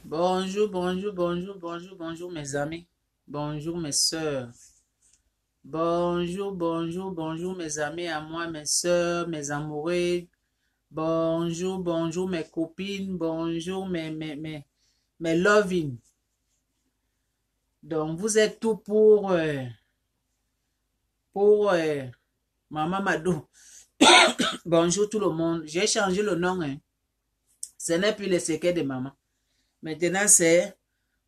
Bonjour, bonjour, bonjour, bonjour, bonjour mes amis. Bonjour mes sœurs. Bonjour, bonjour, bonjour mes amis à moi, mes sœurs, mes amoureux. Bonjour, bonjour mes copines. Bonjour mes loving. Donc vous êtes tout pour Maman Mado. Bonjour tout le monde. J'ai changé le nom. Ce n'est plus le secret de maman. Maintenant c'est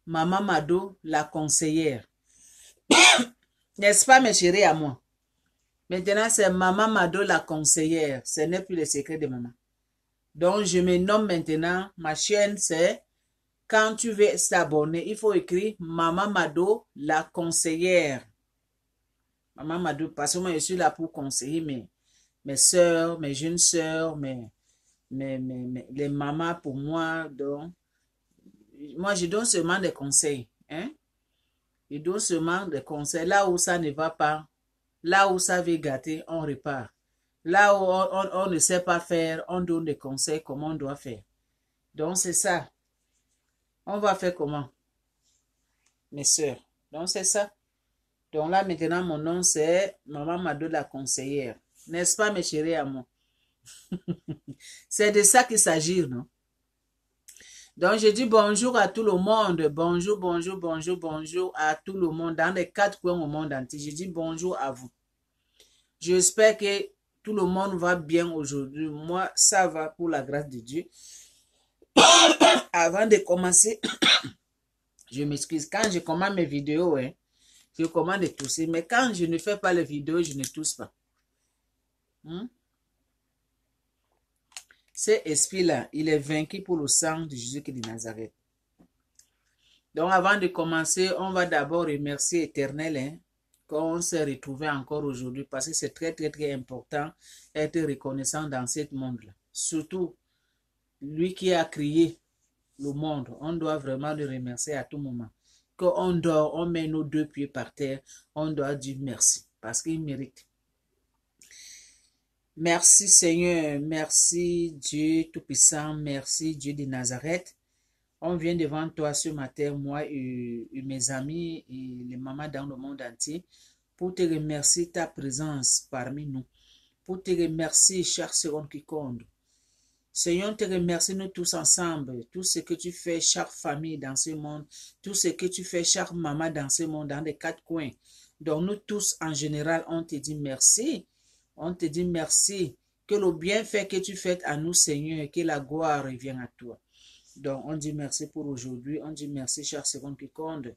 Maman Mado, la conseillère. N'est-ce pas mes chéris à moi? Maintenant, c'est Maman Mado, la conseillère. Ce n'est plus le secret de maman. Donc, je me nomme maintenant. Ma chaîne, c'est quand tu veux t'abonner, il faut écrire Maman Mado, la conseillère. Maman Mado, parce que moi, je suis là pour conseiller mes soeurs, mes jeunes soeurs, les mamans pour moi. Donc, moi, je donne seulement des conseils. Hein? Je donne seulement des conseils. Là où ça ne va pas, là où ça veut gâter, on repart. Là où on ne sait pas faire, on donne des conseils comment on doit faire. Donc, c'est ça. On va faire comment, mes soeurs? Donc, c'est ça. Donc, là, maintenant, mon nom, c'est Maman Mado, la conseillère. N'est-ce pas, mes chéris à moi? C'est de ça qu'il s'agit, non? Donc, je dis bonjour à tout le monde. Bonjour, bonjour, bonjour, bonjour à tout le monde. Dans les 4 coins au monde entier, je dis bonjour à vous. J'espère que tout le monde va bien aujourd'hui. Moi, ça va pour la grâce de Dieu. Avant de commencer, je m'excuse. Quand je commande mes vidéos, je commande de tousser. Mais quand je ne fais pas les vidéos, je ne tousse pas. Cet esprit-là, il est vaincu pour le sang de Jésus-Christ de Nazareth. Donc, avant de commencer, on va d'abord remercier l'Éternel qu'on s'est retrouvé encore aujourd'hui parce que c'est très, très, très important d'être reconnaissant dans ce monde-là. Surtout, lui qui a créé le monde, on doit vraiment le remercier à tout moment. Quand on dort, on met nos 2 pieds par terre, on doit dire merci parce qu'il mérite. Merci Seigneur, merci Dieu Tout-Puissant, merci Dieu de Nazareth. On vient devant toi ce matin, moi et mes amis et les mamans dans le monde entier, pour te remercier ta présence parmi nous, pour te remercier chaque seconde qui compte. Seigneur, te remercie nous tous ensemble, tout ce que tu fais, chaque famille dans ce monde, tout ce que tu fais, chaque maman dans ce monde, dans les 4 coins. Donc nous tous en général, on te dit merci. On te dit merci. Que le bienfait que tu fais à nous, Seigneur, que la gloire revienne à toi. Donc on dit merci pour aujourd'hui, on dit merci chaque seconde qui compte.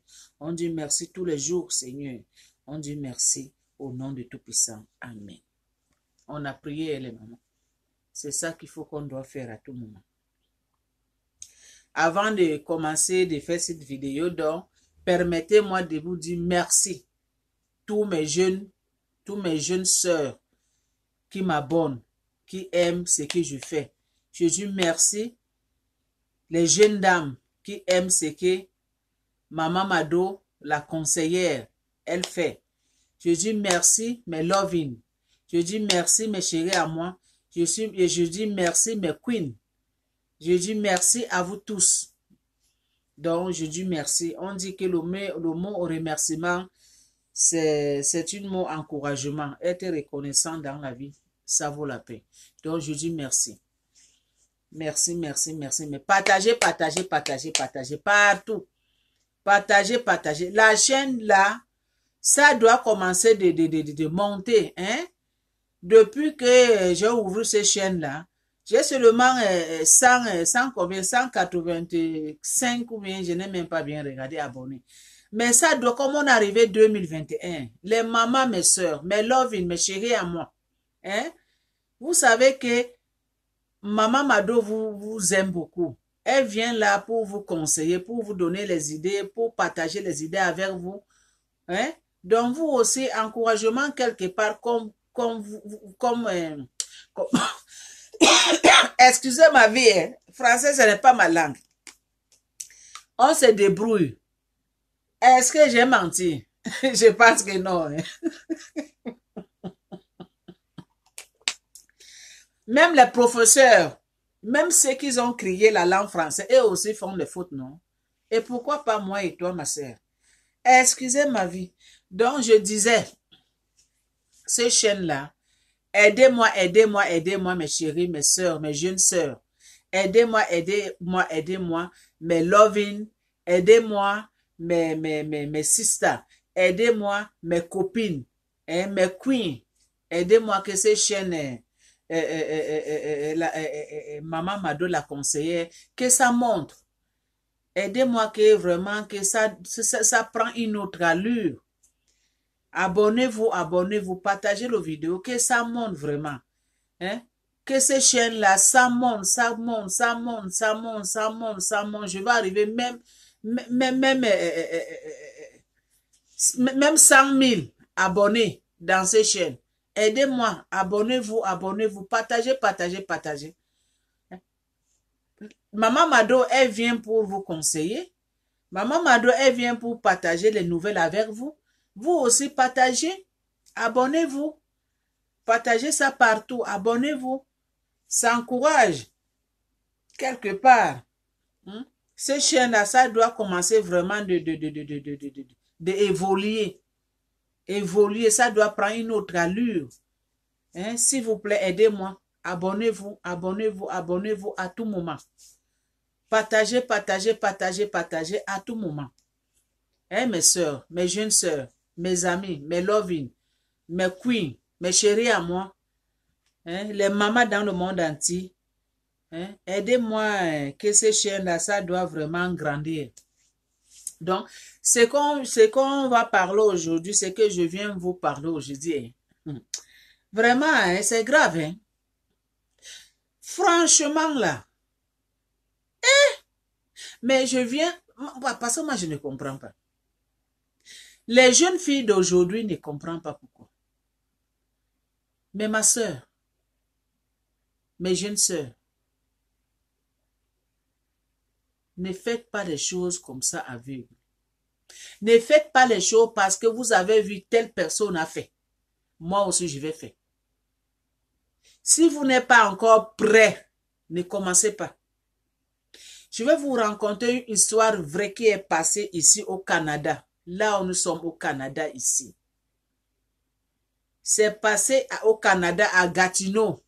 On dit merci tous les jours, Seigneur. On dit merci au nom de Tout-Puissant. Amen. On a prié les mamans. C'est ça qu'il faut qu'on doit faire à tout moment. Avant de commencer de faire cette vidéo, donc, permettez-moi de vous dire merci. Tous mes jeunes sœurs qui m'abonnent, qui aiment ce que je fais. Je dis merci. Les jeunes dames qui aiment ce que Maman Mado, la conseillère, elle fait. Je dis merci, mes loving. Je dis merci, mes chéris à moi. Je dis merci, mes queens. Je dis merci à vous tous. Donc, je dis merci. On dit que le mot au remerciement, c'est un mot encouragement. Être reconnaissant dans la vie, ça vaut la peine. Donc, je dis merci. Merci, merci, merci. Mais partagez, partagez, partagez, partagez partout. Partagez, partagez. La chaîne là, ça doit commencer de monter, hein? Depuis que j'ai ouvert cette chaîne-là, j'ai seulement 100 combien, 185 ou bien, je n'ai même pas bien regardé abonnés. Mais ça doit, comme on est arrivé 2021, les mamans, mes soeurs, mes loving, mes chéris à moi, hein? Vous savez que Maman Mado vous aime beaucoup. Elle vient là pour vous conseiller, pour vous donner les idées, pour partager les idées avec vous, hein? Donc vous aussi, encouragement quelque part comme excusez ma vie, hein? Français, ce n'est pas ma langue. On se débrouille. Est-ce que j'ai menti? Je pense que non. Hein? Même les professeurs, même ceux qui ont créé la langue française, eux aussi font des fautes, non? Et pourquoi pas moi et toi, ma sœur? Excusez ma vie. Donc, je disais, ces chaînes-là, aidez-moi, aidez-moi, aidez-moi, mes chéris, mes sœurs, mes jeunes sœurs. Aidez-moi, aidez-moi, aidez-moi, mes loving, aidez-moi, mes sisters, aidez-moi, mes copines, hein, mes queens, aidez-moi que ces chaînes, Maman Mado la conseillère, que ça monte. Aidez-moi que vraiment que ça prend une autre allure. Abonnez-vous, abonnez-vous, partagez la vidéo, que ça monte vraiment. Hein? Que ces chaînes-là, ça monte, ça monte, ça monte, ça monte, ça monte, ça monte. Je vais arriver même 100 000 abonnés dans ces chaînes. Aidez-moi, abonnez-vous, abonnez-vous, partagez, partagez, partagez. Maman Mado, elle vient pour vous conseiller. Maman Mado, elle vient pour partager les nouvelles avec vous. Vous aussi, partagez. Abonnez-vous. Partagez ça partout. Abonnez-vous. Ça encourage. Quelque part. Ces chaînes-là, ça doit commencer vraiment d'évoluer. Évoluer, ça doit prendre une autre allure. Hein? S'il vous plaît, aidez-moi. Abonnez-vous, abonnez-vous, abonnez-vous à tout moment. Partagez, partagez, partagez, partagez à tout moment. Hein, mes soeurs, mes jeunes soeurs, mes amis, mes loving, mes queens, mes chéris à moi, hein, les mamans dans le monde entier. Hein, aidez-moi, que ces chaînes-là, ça doit vraiment grandir. Donc, ce qu'on va parler aujourd'hui, c'est que je viens vous parler aujourd'hui. Vraiment, hein, c'est grave. Hein. Franchement, là. Mais je viens, parce que moi, je ne comprends pas. Les jeunes filles d'aujourd'hui ne comprennent pas pourquoi. Mais ma soeur, mes jeunes sœurs, ne faites pas les choses comme ça aveugles. Ne faites pas les choses parce que vous avez vu telle personne a fait. Moi aussi, je vais faire. Si vous n'êtes pas encore prêt, ne commencez pas. Je vais vous raconter une histoire vraie qui est passée ici au Canada. Là où nous sommes au Canada ici. C'est passé au Canada à Gatineau.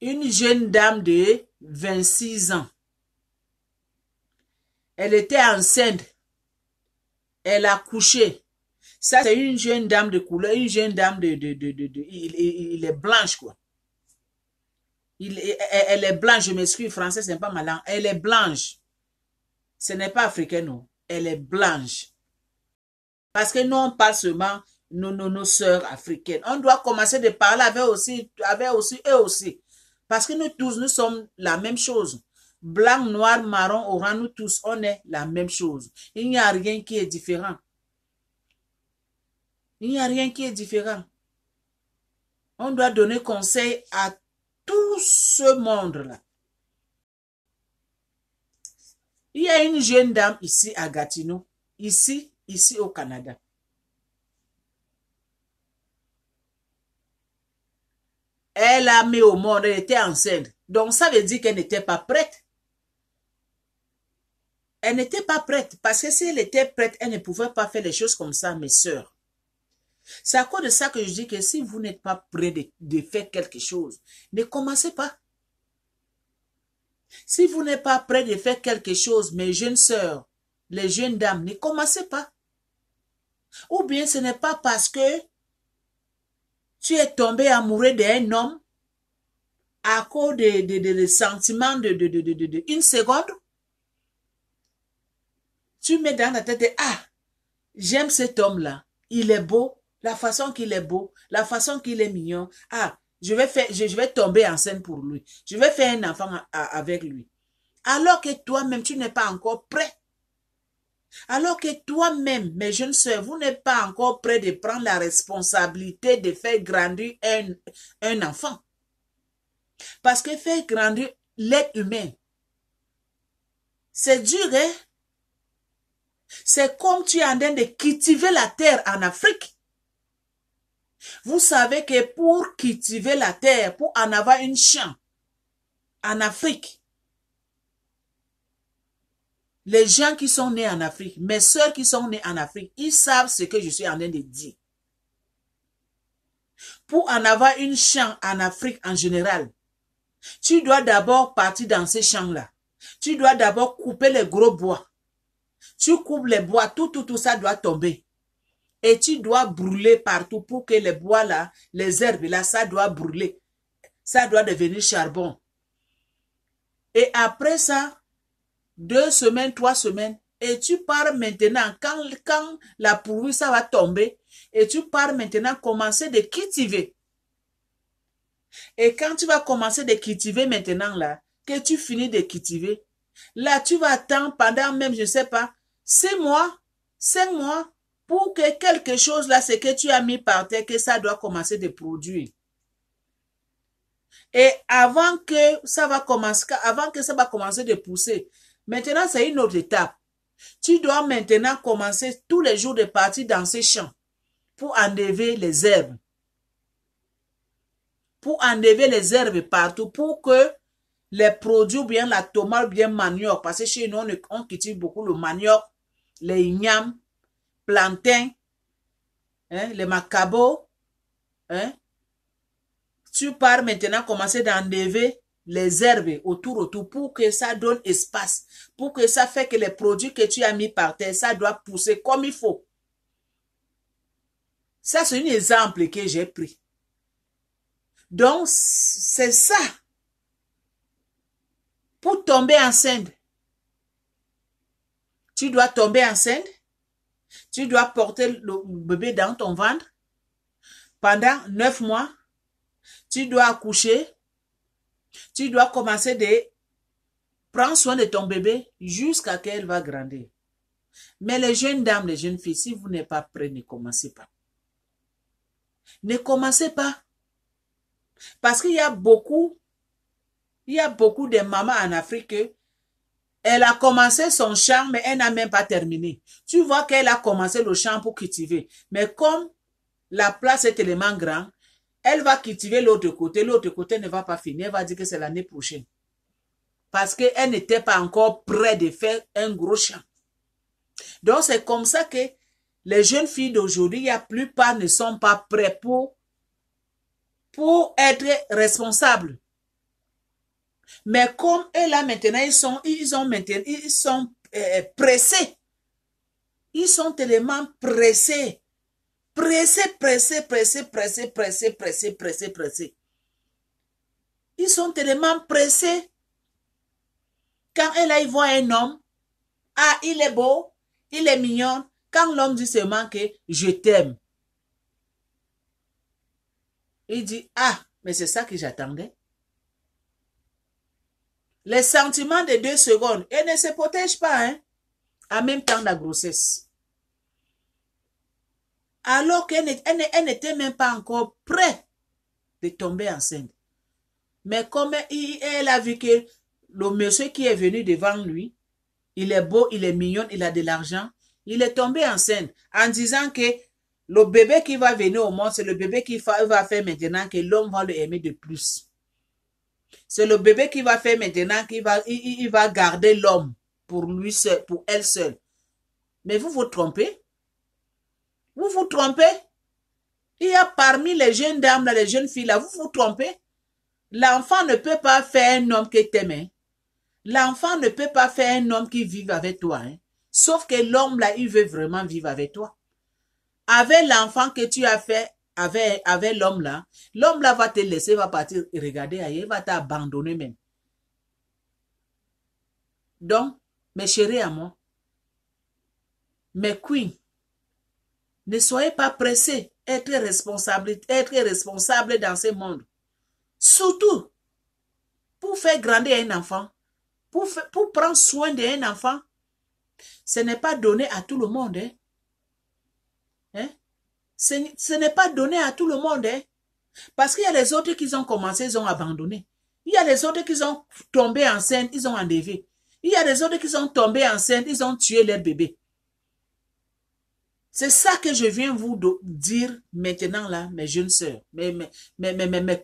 Une jeune dame de 26 ans. Elle était enceinte. Elle a couché. Ça, c'est une jeune dame de couleur, une jeune dame il est blanche, quoi. Elle est blanche, je m'excuse, français, c'est pas ma langue. Elle est blanche. Ce n'est pas africain, non. Elle est blanche. Parce que nous, on parle seulement nos sœurs africaines. On doit commencer de parler avec aussi eux aussi. Parce que nous tous, nous sommes la même chose. Blanc, noir, marron, orange, nous tous, on est la même chose. Il n'y a rien qui est différent. Il n'y a rien qui est différent. On doit donner conseil à tout ce monde-là. Il y a une jeune dame ici à Gatineau, ici au Canada. Elle a mis au monde, elle était enceinte. Donc ça veut dire qu'elle n'était pas prête. Elle n'était pas prête parce que si elle était prête, elle ne pouvait pas faire les choses comme ça, mes sœurs. C'est à cause de ça que je dis que si vous n'êtes pas prêt de faire quelque chose, ne commencez pas. Si vous n'êtes pas prêt de faire quelque chose, mes jeunes sœurs, les jeunes dames, ne commencez pas. Ou bien ce n'est pas parce que tu es tombé amoureux d'un homme à cause de sentiments de une seconde. Tu mets dans la tête, ah, j'aime cet homme-là, il est beau, la façon qu'il est beau, la façon qu'il est mignon, ah, je vais tomber enceinte pour lui, je vais faire un enfant avec lui. Alors que toi-même, tu n'es pas encore prêt. Alors que toi-même, mes jeunes sœurs, vous n'êtes pas encore prêt de prendre la responsabilité de faire grandir un enfant. Parce que faire grandir l'être humain, c'est dur, hein? C'est comme tu es en train de cultiver la terre en Afrique. Vous savez que pour cultiver la terre, pour en avoir une champ en Afrique, Les gens qui sont nés en Afrique, mes sœurs qui sont nées en Afrique, ils savent ce que je suis en train de dire. Pour en avoir une chambre en Afrique en général, tu dois d'abord partir dans ces champs-là. Tu dois d'abord couper les gros bois. Tu coupes les bois, tout ça doit tomber. Et tu dois brûler partout pour que les bois là, les herbes là, ça doit brûler. Ça doit devenir charbon. Et après ça, 2 semaines, 3 semaines, et tu pars maintenant, quand la pluie ça va tomber, et tu pars maintenant commencer de cultiver. Et quand tu vas commencer de cultiver maintenant là, que tu finis de cultiver, là tu vas attendre pendant même, je ne sais pas, 6 mois, 5 mois, pour que quelque chose là, ce que tu as mis par terre, que ça doit commencer de produire. Et avant que ça va commencer de pousser, maintenant c'est une autre étape. Tu dois maintenant commencer tous les jours de partir dans ces champs pour enlever les herbes. Pour enlever les herbes partout, pour que les produits, bien la tomate, bien manioc, parce que chez nous, on cultive beaucoup le manioc, les ignames, plantains, hein, les macabots. Hein. Tu pars maintenant commencer d'enlever les herbes autour pour que ça donne espace, pour que ça fait que les produits que tu as mis par terre, ça doit pousser comme il faut. Ça, c'est un exemple que j'ai pris. Donc, c'est ça. Pour tomber enceinte, tu dois tomber enceinte, tu dois porter le bébé dans ton ventre pendant 9 mois, tu dois accoucher, tu dois commencer de prendre soin de ton bébé jusqu'à ce qu'elle va grandir. Mais les jeunes dames, les jeunes filles, si vous n'êtes pas prêts, ne commencez pas. Ne commencez pas. Parce qu'il y a beaucoup de mamans en Afrique, elle a commencé son champ, mais elle n'a même pas terminé. Tu vois qu'elle a commencé le champ pour cultiver. Mais comme la place est tellement grande, elle va cultiver l'autre côté ne va pas finir. Elle va dire que c'est l'année prochaine. Parce qu'elle n'était pas encore prête de faire un gros champ. Donc c'est comme ça que les jeunes filles d'aujourd'hui, la plupart ne sont pas prêts pour être responsables. Mais comme eux là maintenant, ils sont pressés. Ils sont tellement pressés. Pressés. Ils sont tellement pressés. Quand elle là, il voit un homme, ah, il est beau, il est mignon. Quand l'homme dit seulement que je t'aime, il dit, ah, mais c'est ça que j'attendais. Les sentiments de 2 secondes, elle ne se protège pas, hein, en même temps de la grossesse. Alors qu'elle n'était même pas encore prête de tomber enceinte. Mais comme elle a vu que le monsieur qui est venu devant lui, il est beau, il est mignon, il a de l'argent, il est tombé enceinte en disant que le bébé qui va venir au monde, c'est le bébé qui va faire maintenant que l'homme va le aimer de plus. C'est le bébé qui va faire maintenant qu'il va garder l'homme pour lui seul, pour elle seule. Mais vous vous trompez. Vous vous trompez. Il y a parmi les jeunes dames, là, les jeunes filles, là, vous vous trompez. L'enfant ne peut pas faire un homme qui t'aime. L'enfant ne peut pas faire un homme qui vive avec toi. Hein. Sauf que l'homme, là, il veut vraiment vivre avec toi. Avec l'enfant que tu as fait avec l'homme là va te laisser, va partir regarder ailleurs, il va t'abandonner même. Donc, mes chéris à moi, mes queens, ne soyez pas pressés, être responsable dans ce monde. Surtout, pour faire grandir un enfant, pour prendre soin d'un enfant, ce n'est pas donné à tout le monde. Hein? Hein? Ce n'est pas donné à tout le monde. Hein? Parce qu'il y a les autres qui ont commencé, ils ont abandonné. Il y a les autres qui sont tombés enceintes, ils ont enlevé. Il y a les autres qui sont tombés enceintes, ils ont tué leur bébé. C'est ça que je viens vous dire maintenant là, mes jeunes sœurs, mes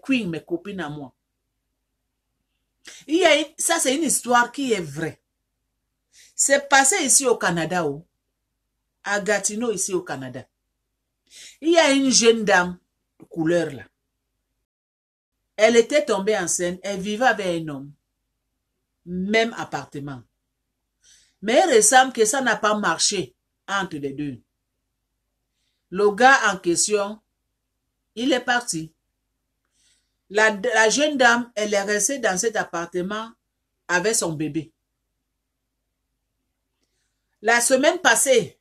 queens, mes copines à moi. Ça c'est une histoire qui est vraie. C'est passé ici au Canada, à Gatineau, ici au Canada. Il y a une jeune dame de couleur là. Elle était tombée enceinte, elle vivait avec un homme. Même appartement. Mais il ressemble que ça n'a pas marché entre les deux. Le gars en question, il est parti. La jeune dame, elle est restée dans cet appartement avec son bébé. La semaine passée,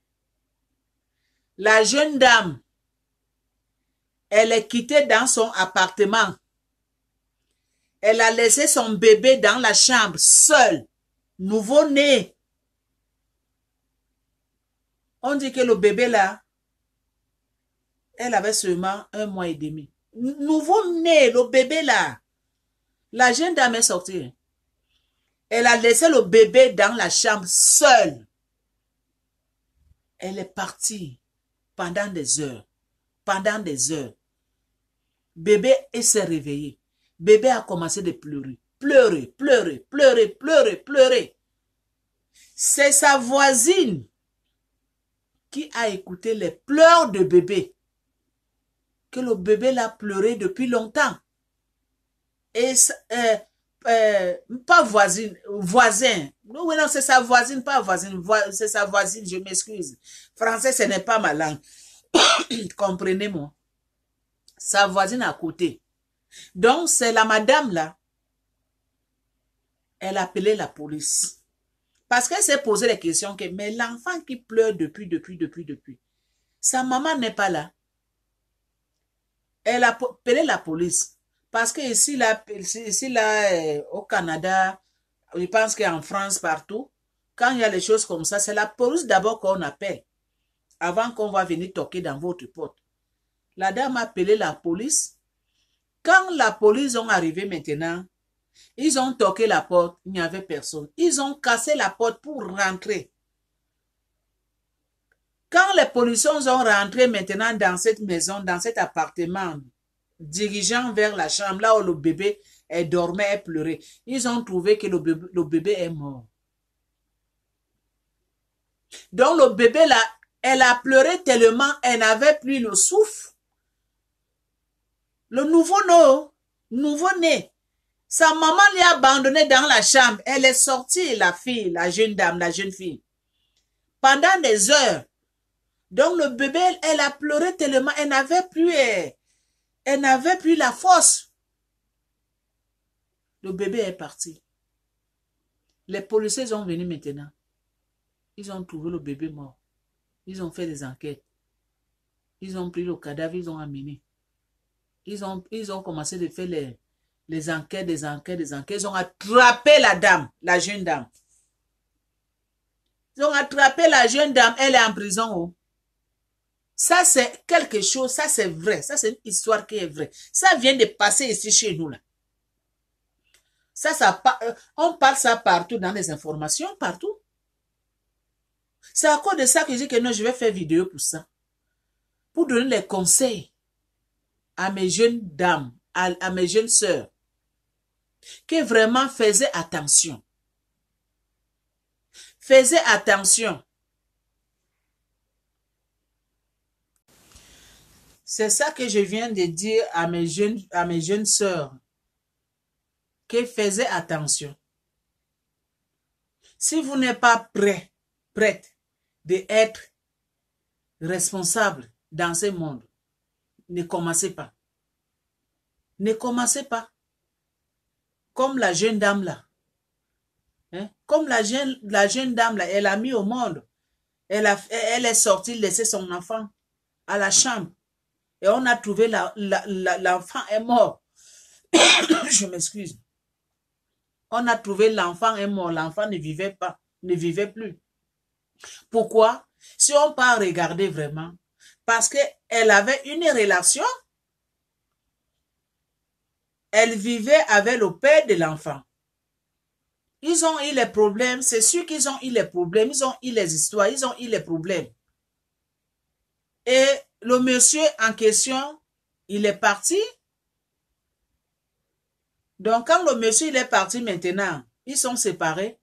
la jeune dame, elle est quittée dans son appartement. Elle a laissé son bébé dans la chambre, seul, nouveau-né. On dit que le bébé là, elle avait seulement 1 mois et demi. Nouveau-né, le bébé là. La jeune dame est sortie. Elle a laissé le bébé dans la chambre, seul. Elle est partie pendant des heures. Pendant des heures. Bébé s'est réveillé. Bébé a commencé de pleurer. Pleurer, pleurer, pleurer, pleurer, pleurer. C'est sa voisine qui a écouté les pleurs de bébé. Que le bébé l'a pleuré depuis longtemps. Et pas voisine, voisin. Non, non, c'est sa voisine, pas voisine. C'est sa voisine, je m'excuse. Français, ce n'est pas ma langue. Comprenez-moi. Sa voisine à côté. Donc, c'est la madame là. Elle a appelé la police. Parce qu'elle s'est posé la question que, mais l'enfant qui pleure depuis. Sa maman n'est pas là. Elle a appelé la police. Parce que ici, là, au Canada, je pense qu'en France, partout, quand il y a les choses comme ça, c'est la police d'abord qu'on appelle. Avant qu'on va venir toquer dans votre porte. La dame a appelé la police. Quand la police est arrivée maintenant, ils ont toqué la porte, il n'y avait personne. Ils ont cassé la porte pour rentrer. Quand les policiers sont rentrés maintenant dans cette maison, dans cet appartement, dirigeant vers la chambre, là où le bébé dormait et pleurait, ils ont trouvé que le bébé est mort. Donc le bébé là, elle a pleuré tellement, elle n'avait plus le souffle. Le nouveau-né, sa maman l'a abandonné dans la chambre. Elle est sortie, la fille, la jeune dame, la jeune fille. Pendant des heures. Donc le bébé, elle a pleuré tellement, elle n'avait plus la force. Le bébé est parti. Les policiers sont venus maintenant. Ils ont trouvé le bébé mort. Ils ont fait des enquêtes. Ils ont pris le cadavre, ils ont amené. Ils ont commencé de faire les enquêtes, des enquêtes. Ils ont attrapé la dame, la jeune dame. Ils ont attrapé la jeune dame, elle est en prison. Oh. Ça, c'est quelque chose, ça, c'est vrai. Ça, c'est une histoire qui est vraie. Ça vient de passer ici chez nous, là. On parle ça partout, dans les informations, partout. C'est à cause de ça que je dis que non, je vais faire vidéo pour ça. Pour donner les conseils à mes jeunes dames, à mes jeunes sœurs, qui vraiment faisaient attention. Faisaient attention. C'est ça que je viens de dire à mes jeunes sœurs, qui faisaient attention. Si vous n'êtes pas prête d'être responsable dans ce monde, ne commencez pas. Ne commencez pas. Comme la jeune dame là. Hein? Comme la jeune dame là, elle a mis au monde. Elle est sortie laisser son enfant à la chambre. Et on a trouvé l'enfant est mort. Je m'excuse. On a trouvé l'enfant est mort. L'enfant ne vivait pas, ne vivait plus. Pourquoi? Si on peut regarder vraiment, parce qu'elle avait une relation, elle vivait avec le père de l'enfant. Ils ont eu les problèmes, c'est sûr qu'ils ont eu les problèmes, ils ont eu les histoires, ils ont eu les problèmes. Et le monsieur en question, il est parti. Donc quand le monsieur il est parti maintenant, ils sont séparés.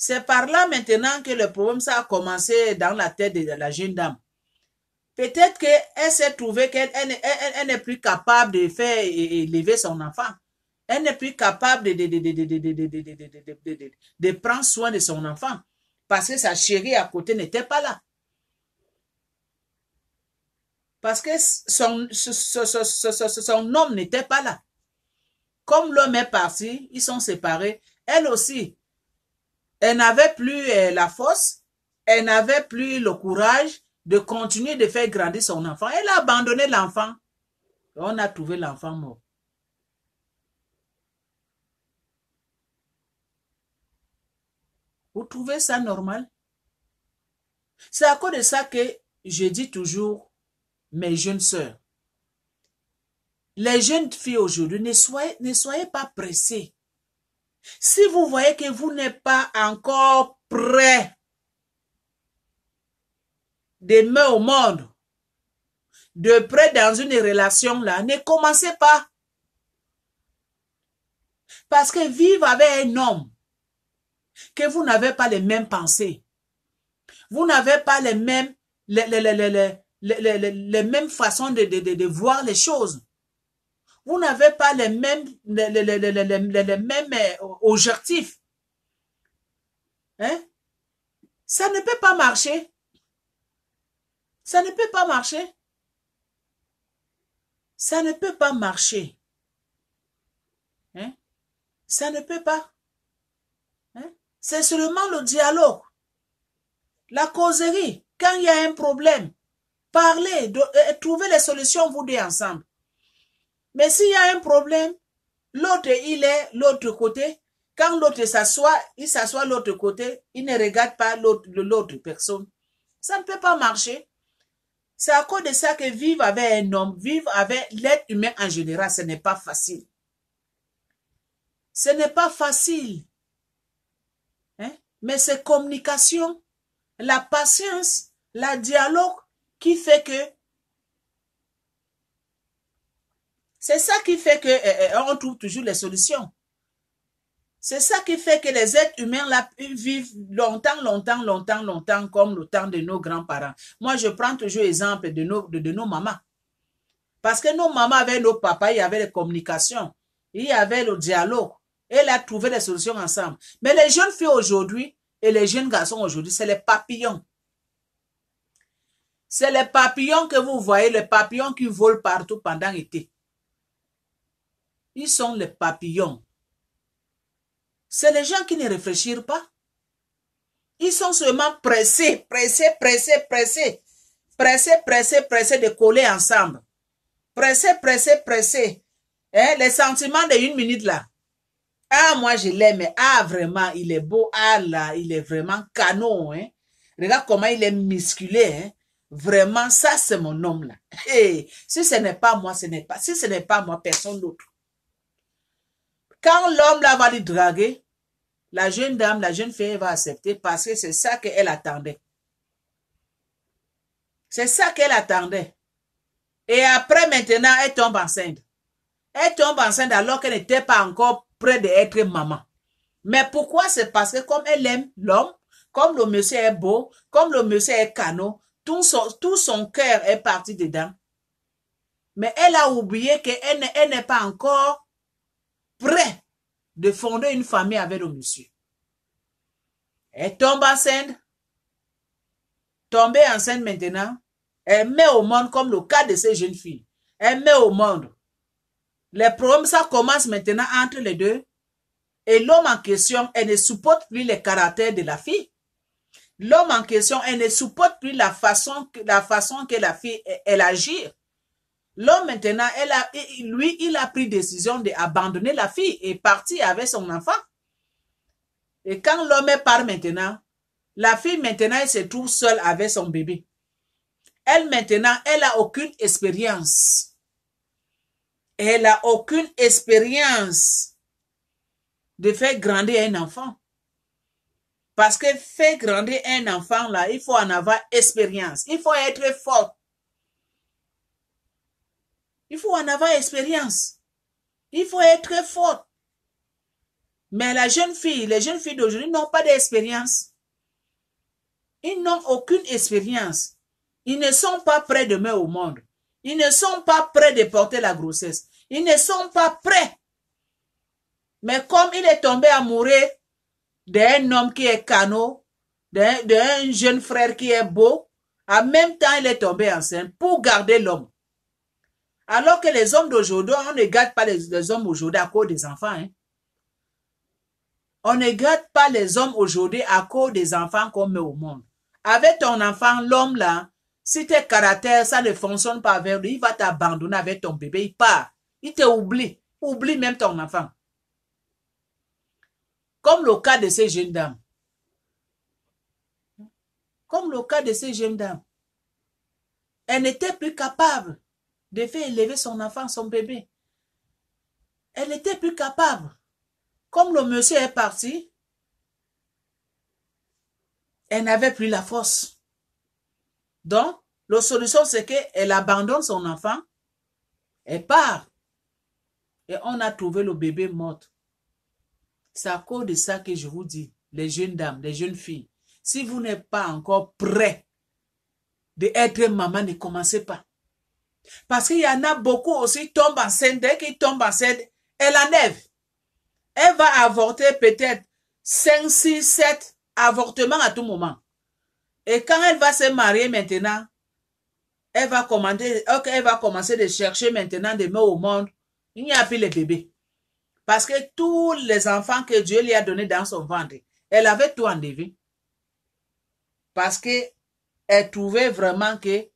C'est par là maintenant que le problème ça a commencé dans la tête de la jeune dame. Peut-être qu'elle s'est trouvée qu'elle n'est plus capable de faire élever son enfant. Elle n'est plus capable de prendre soin de son enfant. Parce que sa chérie à côté n'était pas là. Parce que son homme n'était pas là. Comme l'homme est parti, ils sont séparés. Elle aussi, elle n'avait plus la force, elle n'avait plus le courage de continuer de faire grandir son enfant. Elle a abandonné l'enfant. On a trouvé l'enfant mort. Vous trouvez ça normal? C'est à cause de ça que je dis toujours, mes jeunes sœurs, les jeunes filles aujourd'hui, ne soyez pas pressées. Si vous voyez que vous n'êtes pas encore prêt de mettre au monde, de près dans une relation là, ne commencez pas. Parce que vivre avec un homme, que vous n'avez pas les mêmes pensées, vous n'avez pas les mêmes, les mêmes façons de voir les choses. Vous n'avez pas les mêmes, les mêmes objectifs. Hein? Ça ne peut pas marcher. Ça ne peut pas marcher. Ça ne peut pas marcher. Hein? Ça ne peut pas. Hein? C'est seulement le dialogue. La causerie. Quand il y a un problème, parlez, trouvez les solutions, vous deux ensemble. Mais s'il y a un problème, l'autre, il est l'autre côté. Quand l'autre s'assoit, il s'assoit de l'autre côté, il ne regarde pas l'autre personne. Ça ne peut pas marcher. C'est à cause de ça que vivre avec un homme, vivre avec l'être humain en général, ce n'est pas facile. Ce n'est pas facile. Hein? Mais c'est communication, la patience, la dialogue qui fait que c'est ça qui fait que on trouve toujours les solutions. C'est ça qui fait que les êtres humains là, vivent longtemps, comme le temps de nos grands-parents. Moi, je prends toujours exemple de nos mamans. Parce que nos mamans avaient nos papas, il y avait les communications, il y avait le dialogue. Et elle a trouvé des solutions ensemble. Mais les jeunes filles aujourd'hui et les jeunes garçons aujourd'hui, c'est les papillons. C'est les papillons que vous voyez, les papillons qui volent partout pendant l'été. Ils sont les papillons. C'est les gens qui ne réfléchissent pas. Ils sont seulement pressés de coller ensemble. Pressés. Hein, les sentiments d'une minute là. Ah, moi je l'aime. Ah, vraiment, il est beau. Ah là, il est vraiment canon. Hein. Regarde comment il est musculé. Hein. Vraiment, ça c'est mon homme là. Hey, si ce n'est pas moi, ce n'est pas. Si ce n'est pas moi, personne d'autre. Quand l'homme là va lui draguer, la jeune dame, la jeune fille va accepter parce que c'est ça qu'elle attendait. C'est ça qu'elle attendait. Et après, maintenant, elle tombe enceinte. Elle tombe enceinte alors qu'elle n'était pas encore près d'être maman. Mais pourquoi? C'est parce que comme elle aime l'homme, comme le monsieur est beau, comme le monsieur est canon, tout son cœur est parti dedans. Mais elle a oublié qu'elle n'est pas encore prête de fonder une famille avec le monsieur. Elle tombe enceinte. Tombée enceinte maintenant, elle met au monde comme le cas de ces jeunes filles. Elle met au monde. Les problèmes, ça commence maintenant entre les deux. Et l'homme en question, elle ne supporte plus le caractère de la fille. L'homme en question, elle ne supporte plus la façon que la fille, elle agit. L'homme maintenant, il a pris décision d'abandonner la fille et partir avec son enfant. Et quand l'homme part maintenant, la fille maintenant, elle se trouve seule avec son bébé. Elle maintenant, elle n'a aucune expérience. Elle n'a aucune expérience de faire grandir un enfant. Parce que faire grandir un enfant, là, il faut en avoir expérience. Il faut être fort. Il faut en avoir expérience. Il faut être fort. Mais les jeunes filles d'aujourd'hui n'ont pas d'expérience. Ils n'ont aucune expérience. Ils ne sont pas prêts de mettre au monde. Ils ne sont pas prêts de porter la grossesse. Ils ne sont pas prêts. Mais comme il est tombé amoureux d'un homme qui est canot, d'un jeune frère qui est beau, en même temps il est tombé enceinte pour garder l'homme. Alors que les hommes d'aujourd'hui, on ne garde pas les hommes aujourd'hui à cause des enfants. Hein. On ne garde pas les hommes aujourd'hui à cause des enfants qu'on met au monde. Avec ton enfant, l'homme là, si tes caractères, ça ne fonctionne pas avec lui, il va t'abandonner avec ton bébé, il part. Il te oublie. Oublie même ton enfant. Comme le cas de ces jeunes dames. Comme le cas de ces jeunes dames. Elle n'était plus capable de faire élever son enfant, son bébé. Elle n'était plus capable. Comme le monsieur est parti, elle n'avait plus la force. Donc, la solution, c'est qu'elle abandonne son enfant, elle part. Et on a trouvé le bébé mort. C'est à cause de ça que je vous dis, les jeunes dames, les jeunes filles, si vous n'êtes pas encore prêts d'être maman, ne commencez pas. Parce qu'il y en a beaucoup aussi qui tombent enceinte. Dès qu'ils tombent enceinte, elle enlève. Elle va avorter peut-être 5, 6, 7 avortements à tout moment. Et quand elle va se marier maintenant, elle va commencer de chercher maintenant des mots au monde. Il n'y a plus les bébés. Parce que tous les enfants que Dieu lui a donnés dans son ventre, elle avait tout enlevé. Parce qu'elle trouvait vraiment qu'elle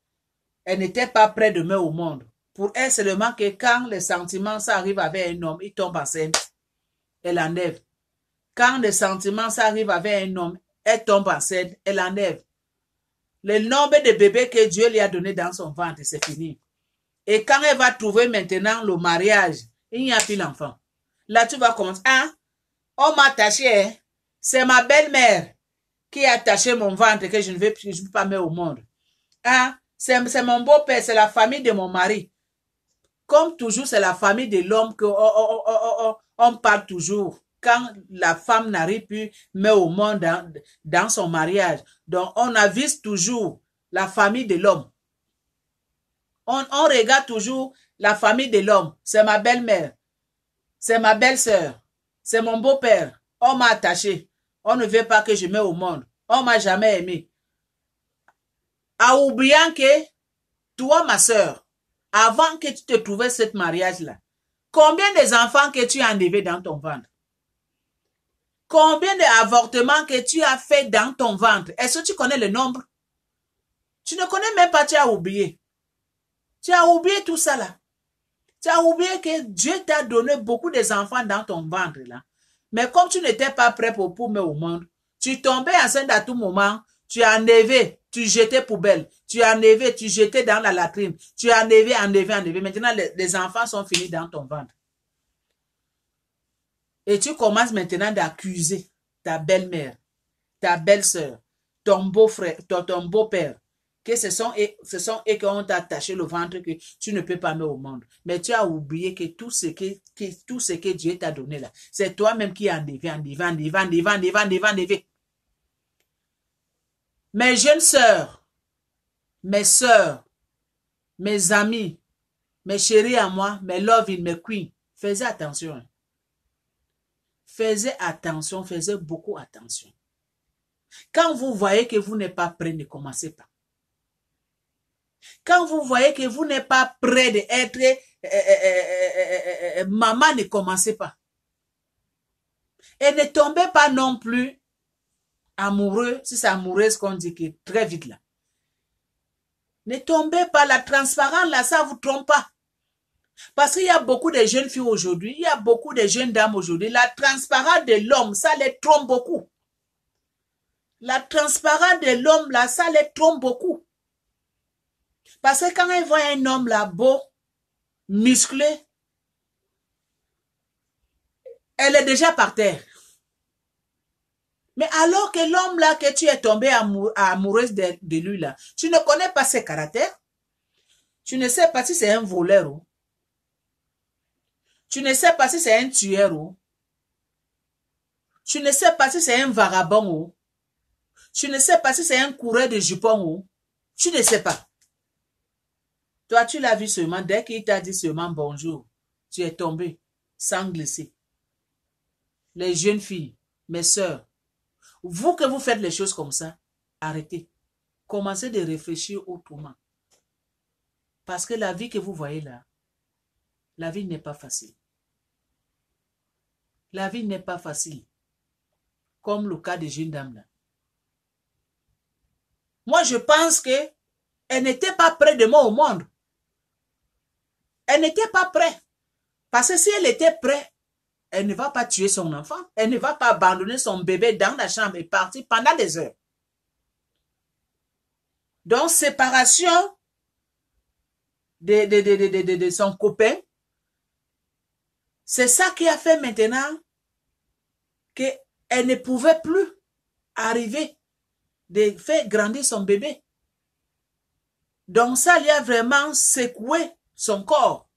n'était pas prête de mettre au monde. Pour elle seulement que quand les sentiments ça arrive avec un homme, il tombe enceinte. Elle enlève. Quand les sentiments ça arrive avec un homme, elle tombe enceinte, elle enlève. Le nombre de bébés que Dieu lui a donné dans son ventre, c'est fini. Et quand elle va trouver maintenant le mariage, il n'y a plus l'enfant. Là, tu vas commencer. Ah, on m'a attaché. C'est ma belle-mère qui a attaché mon ventre que je ne veux pas mettre au monde. Ah, c'est mon beau-père, c'est la famille de mon mari. Comme toujours, c'est la famille de l'homme qu'on parle toujours. Quand la femme n'arrive plus mettre au monde dans son mariage. Donc, on avise toujours la famille de l'homme. On regarde toujours la famille de l'homme. C'est ma belle-mère. C'est ma belle-sœur. C'est mon beau-père. On m'a attaché. On ne veut pas que je mette au monde. On m'a jamais aimé. En oubliant que toi, ma sœur, avant que tu te trouvais ce mariage-là, combien des enfants que tu as enlevés dans ton ventre? Combien d'avortements que tu as fait dans ton ventre? Est-ce que tu connais le nombre? Tu ne connais même pas, tu as oublié. Tu as oublié tout ça là. Tu as oublié que Dieu t'a donné beaucoup d'enfants dans ton ventre là. Mais comme tu n'étais pas prêt pour mettre au monde, tu tombais enceinte à tout moment, tu as enlevé, tu jetais poubelle, tu as enlevé, tu jetais dans la latrine, tu as enlevé. Maintenant, les enfants sont finis dans ton ventre. Et tu commences maintenant d'accuser ta belle-mère, ta belle-sœur, ton beau-frère, ton beau-père, que ce sont eux qui ont attaché le ventre que tu ne peux pas mettre au monde. Mais tu as oublié que tout ce que Dieu t'a donné là, c'est toi-même qui as enlevé. Mes jeunes sœurs, mes sœurs, mes amis, mes chéris à moi, mes love in, mes queens, faites attention. Faites attention, faites beaucoup attention. Quand vous voyez que vous n'êtes pas prêt, ne commencez pas. Quand vous voyez que vous n'êtes pas prêt d'être maman, ne commencez pas. Et ne tombez pas non plus amoureux, si c'est amoureuse qu'on dit que très vite là. Ne tombez pas, la transparence là, ça vous trompe pas. Parce qu'il y a beaucoup de jeunes filles aujourd'hui, il y a beaucoup de jeunes dames aujourd'hui, la transparence de l'homme, ça les trompe beaucoup. La transparence de l'homme là, ça les trompe beaucoup. Parce que quand ils voient un homme là beau, musclé, elle est déjà par terre. Mais alors que l'homme là que tu es tombé amoureuse de lui là, tu ne connais pas ses caractères. Tu ne sais pas si c'est un voleur ou. Tu ne sais pas si c'est un tueur ou. Tu ne sais pas si c'est un vagabond ou. Tu ne sais pas si c'est un coureur de jupons ou. Tu ne sais pas. Toi, tu l'as vu seulement. Dès qu'il t'a dit seulement bonjour, tu es tombé sans glisser. Les jeunes filles, mes sœurs, vous que vous faites les choses comme ça, arrêtez. Commencez de réfléchir autrement. Parce que la vie que vous voyez là, la vie n'est pas facile. La vie n'est pas facile. Comme le cas des jeunes dames là. Moi, je pense que elle n'était pas près de moi au monde. Elle n'était pas prête. Parce que si elle était prête, elle ne va pas tuer son enfant. Elle ne va pas abandonner son bébé dans la chambre et partir pendant des heures. Donc, séparation de son copain, c'est ça qui a fait maintenant qu'elle ne pouvait plus arriver de faire grandir son bébé. Donc, ça lui a vraiment secoué son corps.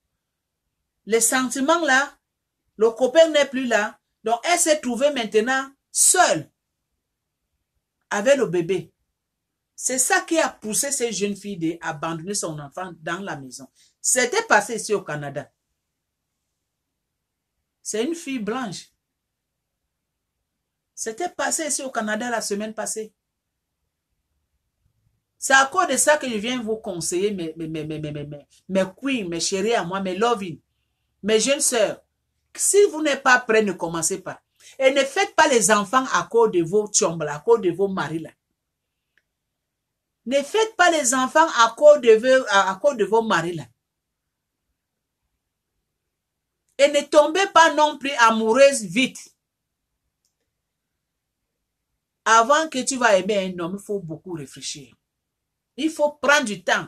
Les sentiments là, le copain n'est plus là. Donc, elle s'est trouvée maintenant seule avec le bébé. C'est ça qui a poussé ces jeunes filles à abandonner son enfant dans la maison. C'était passé ici au Canada. C'est une fille blanche. C'était passé ici au Canada la semaine passée. C'est à cause de ça que je viens vous conseiller, mes queens, mes chéries à moi, mes loving, mes jeunes sœurs. Si vous n'êtes pas prêts, ne commencez pas. Et ne faites pas les enfants à cause de vos tchombes, à cause de vos maris là. Ne faites pas les enfants à cause de vos maris là. Et ne tombez pas non plus amoureuse vite. Avant que tu vas aimer un homme, il faut beaucoup réfléchir. Il faut prendre du temps.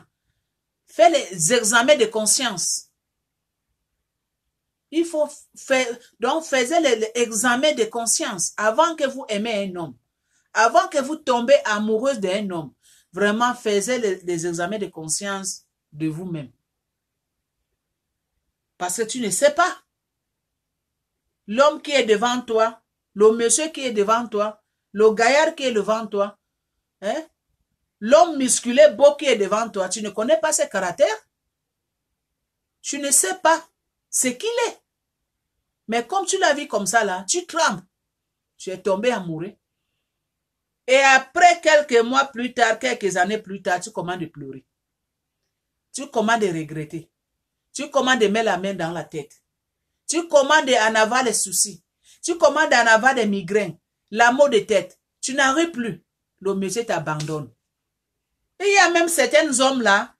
Faire les examens de conscience. Il faut faire, donc faisez les examens de conscience avant que vous aimez un homme. Avant que vous tombez amoureuse d'un homme. Vraiment, faisez les examens de conscience de vous-même. Parce que tu ne sais pas. L'homme qui est devant toi, le monsieur qui est devant toi, le gaillard qui est devant toi, hein? L'homme musculé beau qui est devant toi, tu ne connais pas ses caractères. Tu ne sais pas ce qu'il est. Mais comme tu l'as vu comme ça là, tu trembles. Tu es tombé amoureux. Et après quelques mois plus tard, quelques années plus tard, tu commences de pleurer. Tu commences de regretter. Tu commences de mettre la main dans la tête. Tu commences d'en avoir les soucis. Tu commences d'en avoir des migraines. La maux de tête. Tu n'arrives plus. Le monsieur t'abandonne. Et il y a même certains hommes là,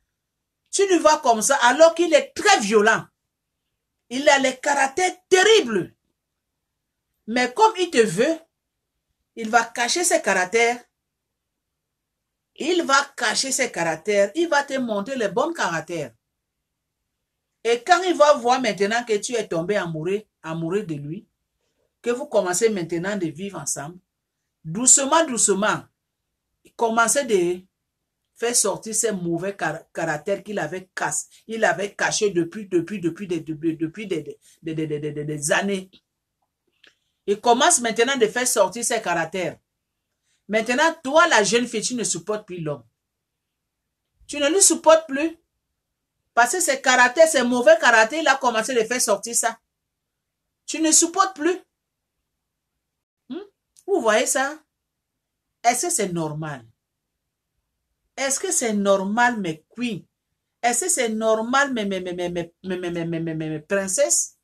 tu le vois comme ça alors qu'il est très violent. Il a les caractères terribles. Mais comme il te veut, il va cacher ses caractères. Il va cacher ses caractères. Il va te montrer les bons caractères. Et quand il va voir maintenant que tu es tombé amoureux de lui, que vous commencez maintenant de vivre ensemble, doucement, doucement, commencez de faire sortir ces mauvais caractères qu'il avait caché depuis des années. Il commence maintenant de faire sortir ses caractères. Maintenant, toi, la jeune fille, tu ne supportes plus l'homme. Tu ne lui supportes plus. Parce que ses caractères, ses mauvais caractères, il a commencé de faire sortir ça. Tu ne supportes plus. Vous voyez ça? Est-ce que c'est normal? Est-ce que c'est normal, mes queens? Est-ce que c'est normal, mes princesses?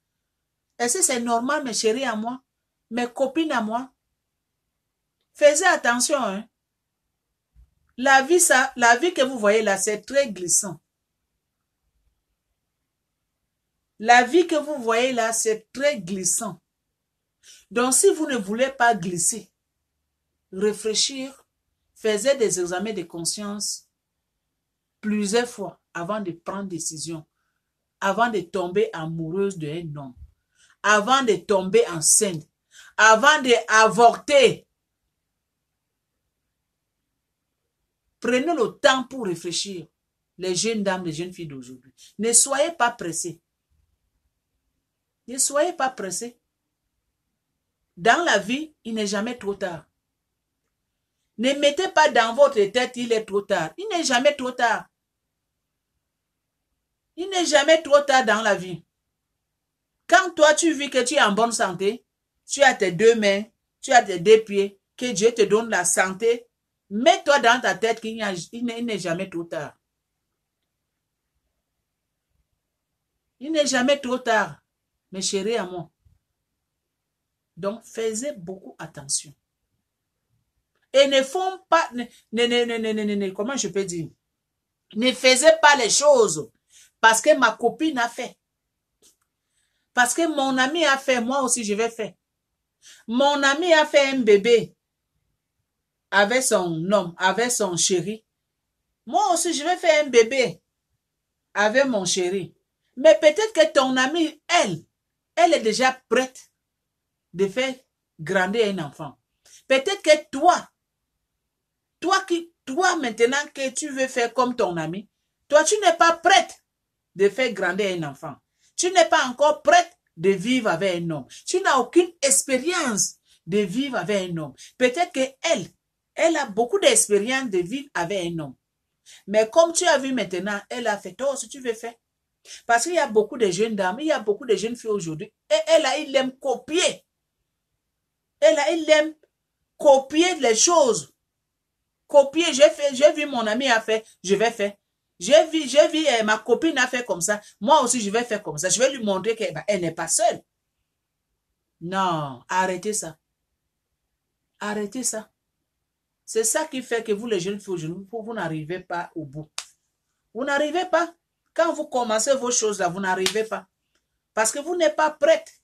Est-ce que c'est normal, mes chéries à moi? Mes copines à moi? Faites attention, hein? La vie que vous voyez là, c'est très glissant. La vie que vous voyez là, c'est très glissant. Donc, si vous ne voulez pas glisser, réfléchir, faites des examens de conscience plusieurs fois avant de prendre décision, avant de tomber amoureuse d'un homme, avant de tomber enceinte, avant d'avorter. Prenez le temps pour réfléchir, les jeunes dames, les jeunes filles d'aujourd'hui. Ne soyez pas pressés. Ne soyez pas pressés. Dans la vie, il n'est jamais trop tard. Ne mettez pas dans votre tête, il est trop tard. Il n'est jamais trop tard. Il n'est jamais trop tard dans la vie. Quand toi, tu vis que tu es en bonne santé, tu as tes 2 mains, tu as tes 2 pieds, que Dieu te donne la santé, mets-toi dans ta tête qu'il n'est jamais trop tard. Il n'est jamais trop tard, mes chéris amours. Donc, faites beaucoup attention. Et ne font pas, comment je peux dire, ne faisez pas les choses parce que ma copine a fait. Parce que mon ami a fait, moi aussi je vais faire. Mon ami a fait un bébé avec son homme, avec son chéri. Moi aussi je vais faire un bébé avec mon chéri. Mais peut-être que ton ami, elle est déjà prête de faire grandir un enfant. Peut-être que toi maintenant que tu veux faire comme ton ami, toi tu n'es pas prête de faire grandir un enfant. Tu n'es pas encore prête de vivre avec un homme. Tu n'as aucune expérience de vivre avec un homme. Peut-être qu'elle a beaucoup d'expérience de vivre avec un homme. Mais comme tu as vu maintenant, elle a fait tout ce que tu veux faire. Parce qu'il y a beaucoup de jeunes dames, il y a beaucoup de jeunes filles aujourd'hui. Et il aime copier. Il aime copier les choses. Copier, j'ai vu mon ami a fait, je vais faire. J'ai vu ma copine a fait comme ça. Moi aussi, je vais faire comme ça. Je vais lui montrer qu'elle n'est pas seule. Non, arrêtez ça. Arrêtez ça. C'est ça qui fait que vous, les jeunes filles, vous n'arrivez pas au bout. Vous n'arrivez pas. Quand vous commencez vos choses là, vous n'arrivez pas. Parce que vous n'êtes pas prête.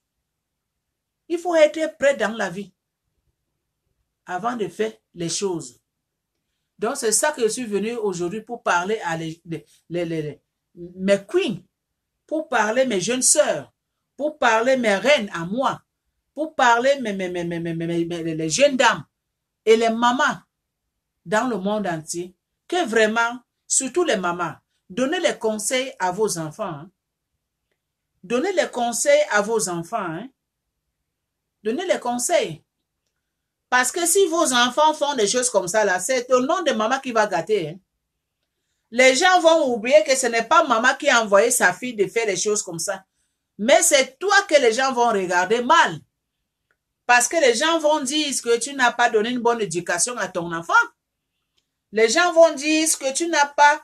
Il faut être prêt dans la vie avant de faire les choses. Donc, c'est ça que je suis venu aujourd'hui pour parler à mes queens, pour parler mes jeunes sœurs, pour parler mes reines à moi, pour parler les jeunes dames et les mamans dans le monde entier, que vraiment, surtout les mamans, donnez les conseils à vos enfants. Hein. Donnez les conseils à vos enfants. Hein. Donnez les conseils. Parce que si vos enfants font des choses comme ça, là, c'est au nom de maman qui va gâter. Hein. Les gens vont oublier que ce n'est pas maman qui a envoyé sa fille de faire des choses comme ça. Mais c'est toi que les gens vont regarder mal. Parce que les gens vont dire que tu n'as pas donné une bonne éducation à ton enfant. Les gens vont dire que tu n'as pas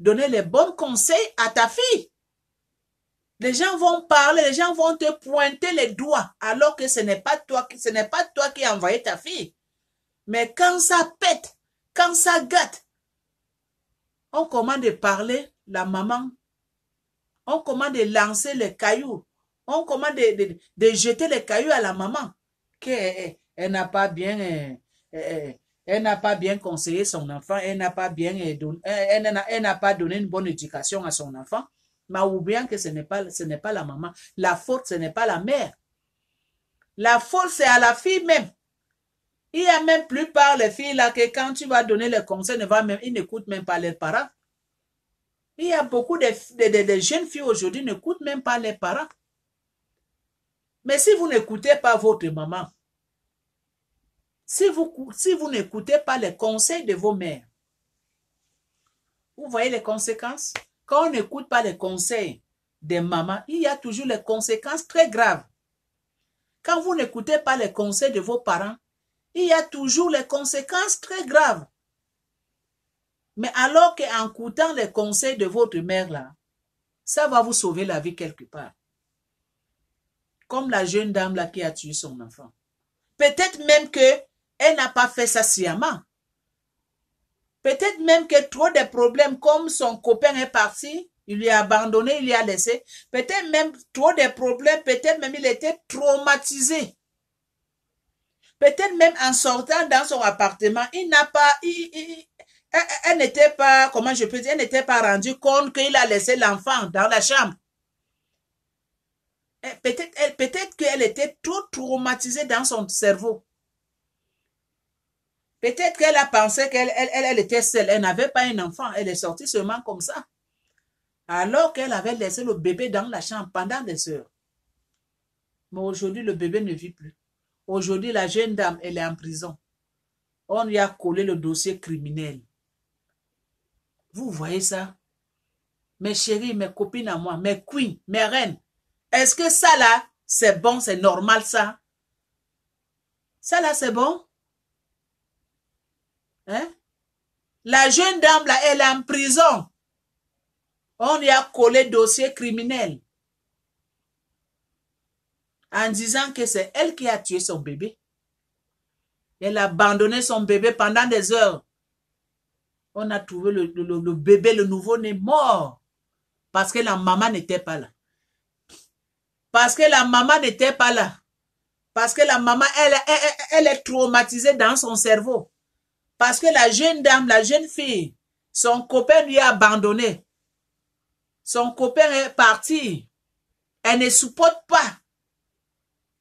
donné les bons conseils à ta fille. Les gens vont parler, les gens vont te pointer les doigts alors que ce n'est pas toi qui as envoyé ta fille. Mais quand ça pète, quand ça gâte, on commence de parler la maman. On commence de lancer les cailloux. On commence de jeter les cailloux à la maman. Elle n'a pas bien, elle n'a pas bien conseillé son enfant. Elle n'a pas bien elle n'a pas donné une bonne éducation à son enfant. Mais oubliant que ce n'est pas la maman. La faute, ce n'est pas la mère. La faute, c'est à la fille même. Il y a même plupart les filles là que quand tu vas donner les conseils, ils n'écoutent même pas leurs parents. Il y a beaucoup de jeunes filles aujourd'hui qui n'écoutent même pas leurs parents. Mais si vous n'écoutez pas votre maman, si vous n'écoutez pas les conseils de vos mères, vous voyez les conséquences? Quand on n'écoute pas les conseils des mamans, il y a toujours les conséquences très graves. Quand vous n'écoutez pas les conseils de vos parents, il y a toujours les conséquences très graves. Mais alors qu'en écoutant les conseils de votre mère, là, ça va vous sauver la vie quelque part. Comme la jeune dame là qui a tué son enfant. Peut-être même qu'elle n'a pas fait ça sciemment. Peut-être même que trop de problèmes, comme son copain est parti, il lui a abandonné, il lui a laissé. Peut-être même trop de problèmes, peut-être même il était traumatisé. Peut-être même en sortant dans son appartement, il n'a pas, elle n'était pas, comment je peux dire, elle n'était pas rendue compte qu'il a laissé l'enfant dans la chambre. Peut-être qu'elle était trop traumatisée dans son cerveau. Peut-être qu'elle a pensé qu'elle était seule. Elle n'avait pas un enfant. Elle est sortie seulement comme ça. Alors qu'elle avait laissé le bébé dans la chambre pendant des heures. Mais aujourd'hui, le bébé ne vit plus. Aujourd'hui, la jeune dame, elle est en prison. On lui a collé le dossier criminel. Vous voyez ça? Mes chéris, mes copines à moi, mes queens, mes reines. Est-ce que ça là, c'est bon, c'est normal ça? Ça là, c'est bon? Hein? La jeune dame là, elle est en prison. On lui a collé dossier criminel. En disant que c'est elle qui a tué son bébé. Elle a abandonné son bébé pendant des heures. On a trouvé le bébé, le nouveau-né mort. Parce que la maman n'était pas là. Parce que la maman n'était pas là. Parce que la maman, elle est traumatisée dans son cerveau. Parce que la jeune dame, la jeune fille, son copain lui a abandonné. Son copain est parti. Elle ne supporte pas.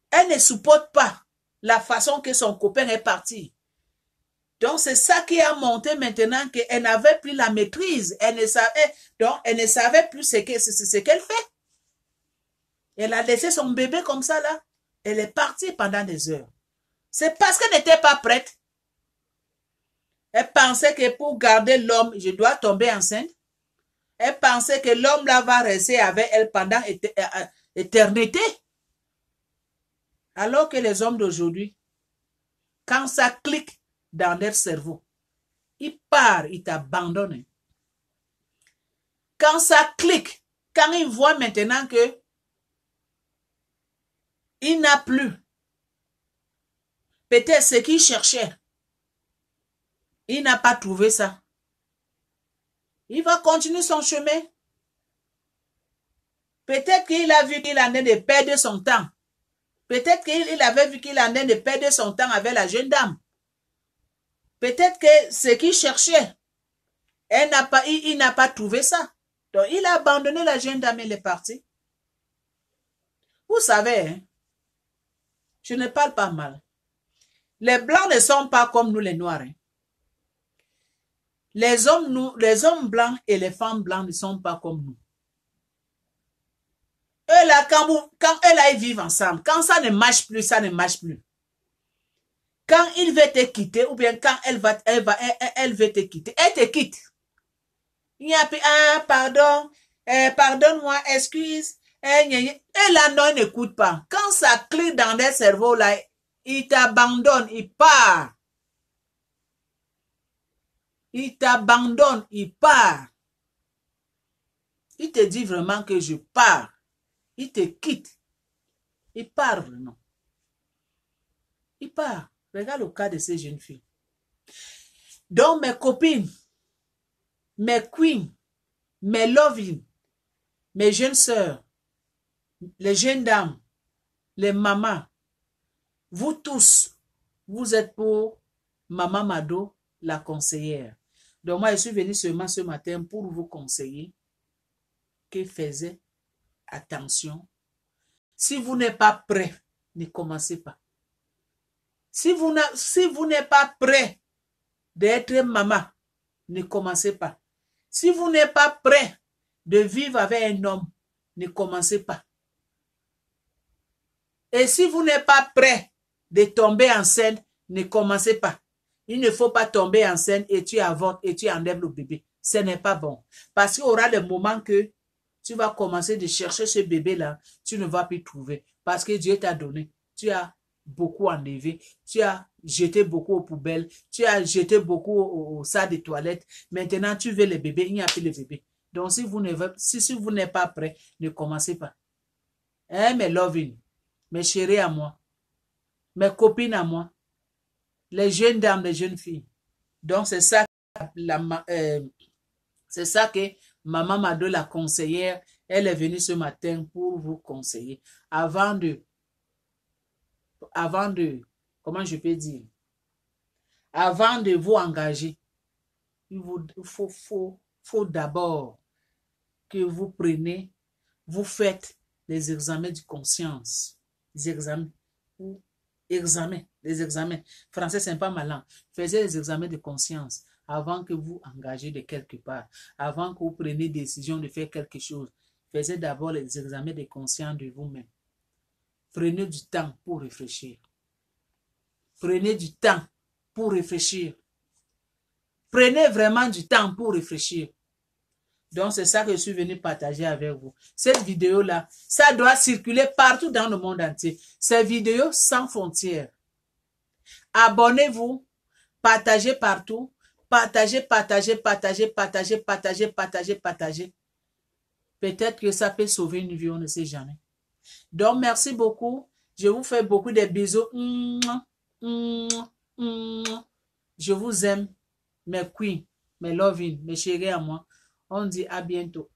Elle ne supporte pas la façon que son copain est parti. Donc, c'est ça qui a monté maintenant qu'elle n'avait plus la maîtrise. Elle ne savait plus ce qu'elle fait. Elle a laissé son bébé comme ça, là. Elle est partie pendant des heures. C'est parce qu'elle n'était pas prête. Elle pensait que pour garder l'homme, je dois tomber enceinte. Elle pensait que l'homme là va rester avec elle pendant éternité. Alors que les hommes d'aujourd'hui, quand ça clique dans leur cerveau, ils partent, ils t'abandonnent. Quand ça clique, quand ils voient maintenant que il n'a plus peut-être ce qu'il cherchait, il n'a pas trouvé ça. Il va continuer son chemin. Peut-être qu'il a vu qu'il en est de perdre son temps. Peut-être qu'il avait vu qu'il en est de perdre son temps avec la jeune dame. Peut-être que ce qu'il cherchait, il n'a pas trouvé ça. Donc, il a abandonné la jeune dame et il est parti. Vous savez, hein, je ne parle pas mal. Les blancs ne sont pas comme nous les noirs. Hein. Les hommes blancs et les femmes blancs ne sont pas comme nous. Eux là, quand eux là, ils vivent ensemble, quand ça ne marche plus, ça ne marche plus. Quand il veut te quitter, ou bien quand elle veut te quitter, elle te quitte. Il y a plus, pardon, pardonne-moi, excuse. Et là, non, il n'écoute pas. Quand ça clique dans leur cerveau, là, il t'abandonne, il part. Il t'abandonne, il part. Il te dit vraiment que je pars. Il te quitte. Il part vraiment. Il part. Regarde le cas de ces jeunes filles. Donc, mes copines, mes queens, mes loving, mes jeunes sœurs, les jeunes dames, les mamans, vous tous, vous êtes pour Maman Mado, la conseillère. Donc, moi, je suis venue seulement ce matin pour vous conseiller que faisait attention. Si vous n'êtes pas prêt, ne commencez pas. Si vous n'êtes pas prêt d'être maman, ne commencez pas. Si vous n'êtes pas prêt de vivre avec un homme, ne commencez pas. Et si vous n'êtes pas prêt de tomber enceinte, ne commencez pas. Il ne faut pas tomber enceinte et tu avortes et tu enlèves le bébé. Ce n'est pas bon. Parce qu'il y aura des moments que tu vas commencer de chercher ce bébé-là, tu ne vas plus trouver. Parce que Dieu t'a donné. Tu as beaucoup enlevé. Tu as jeté beaucoup aux poubelles. Tu as jeté beaucoup au sac de toilette. Maintenant, tu veux le bébé. Il n'y a plus le bébé. Donc, si vous n'êtes pas prêt, ne commencez pas. Hein, mes loving, mes chéris à moi, mes copines à moi, les jeunes dames, les jeunes filles. Donc, c'est ça que Maman Mado, la conseillère, elle est venue ce matin pour vous conseiller. Avant de, comment je peux dire, avant de vous engager, il faut d'abord que vous preniez, vous faites les examens de conscience. Les examens. Français, c'est pas malin. Faisez les examens de conscience avant que vous engagez de quelque part. Avant que vous preniez décision de faire quelque chose. Faisez d'abord les examens de conscience de vous-même. Prenez du temps pour réfléchir. Prenez du temps pour réfléchir. Prenez vraiment du temps pour réfléchir. Donc, c'est ça que je suis venu partager avec vous. Cette vidéo-là, ça doit circuler partout dans le monde entier. Ces vidéos sans frontières. Abonnez-vous, partagez partout. Partagez, partagez, partagez, partagez, partagez, partagez, partagez. Peut-être que ça peut sauver une vie, on ne sait jamais. Donc, merci beaucoup. Je vous fais beaucoup de bisous. Je vous aime, mes queens, mes loving, mes chéris à moi. On dit à bientôt.